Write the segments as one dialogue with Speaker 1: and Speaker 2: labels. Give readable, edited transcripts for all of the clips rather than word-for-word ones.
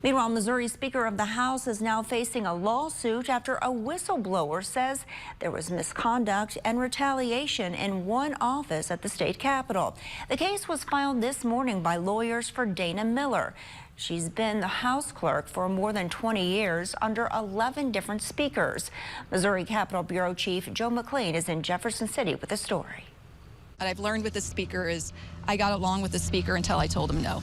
Speaker 1: Meanwhile, Missouri Speaker of the House is now facing a lawsuit after a whistleblower says there was misconduct and retaliation in one office at the state capitol. The case was filed this morning by lawyers for Dana Miller. She's been the House clerk for more than 20 years under 11 different speakers. Missouri Capitol Bureau Chief Joe McLean is in Jefferson City with the story.
Speaker 2: What I've learned with the speaker is I got along with the speaker until I told him no.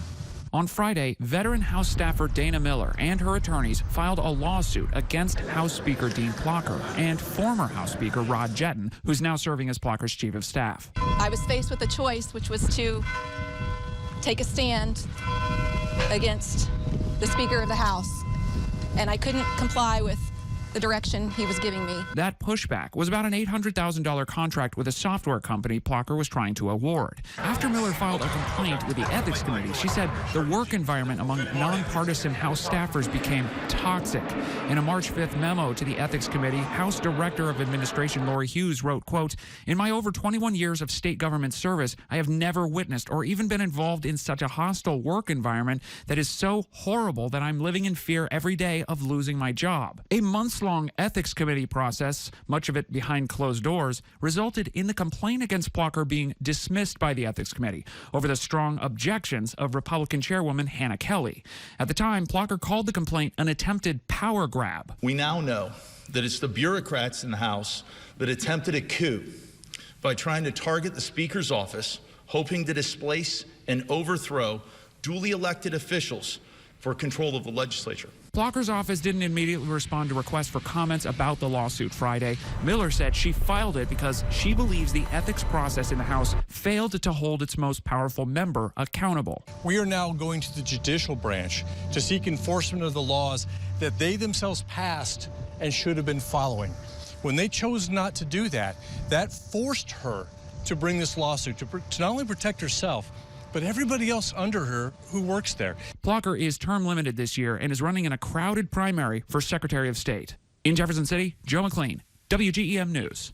Speaker 3: On Friday, veteran House staffer Dana Miller and her attorneys filed a lawsuit against House Speaker Dean Plocher and former House Speaker Rod Jetton, who's now serving as Plocher's chief of staff.
Speaker 2: I was faced with a choice, which was to take a stand against the Speaker of the House, and I couldn't comply with the direction he was giving me.
Speaker 3: That pushback was about an $800,000 contract with a software company Plocher was trying to award. After Miller filed a complaint with the Ethics Committee, she said the work environment among nonpartisan House staffers became toxic. In a March 5th memo to the Ethics Committee, House Director of Administration Lori Hughes wrote, quote, "In my over 21 years of state government service, I have never witnessed or even been involved in such a hostile work environment that is so horrible that I'm living in fear every day of losing my job." A months-long ethics committee process, much of it behind closed doors, resulted in the complaint against Plocher being dismissed by the ethics committee over the strong objections of Republican chairwoman Hannah Kelly. At the time, Plocher called the complaint an attempted power grab.
Speaker 4: We now know that it's the bureaucrats in the House that attempted a coup by trying to target the Speaker's office, hoping to displace and overthrow duly elected officials for control of the legislature.
Speaker 3: Plocher's office didn't immediately respond to requests for comments about the lawsuit Friday. Miller said she filed it because she believes the ethics process in the House failed to hold its most powerful member accountable.
Speaker 5: We are now going to the judicial branch to seek enforcement of the laws that they themselves passed and should have been following. When they chose not to do that, that forced her to bring this lawsuit to not only protect herself, but everybody else under her who works there.
Speaker 3: Plocher is term limited this year and is running in a crowded primary for Secretary of State. In Jefferson City, Joe McLean, WGEM News.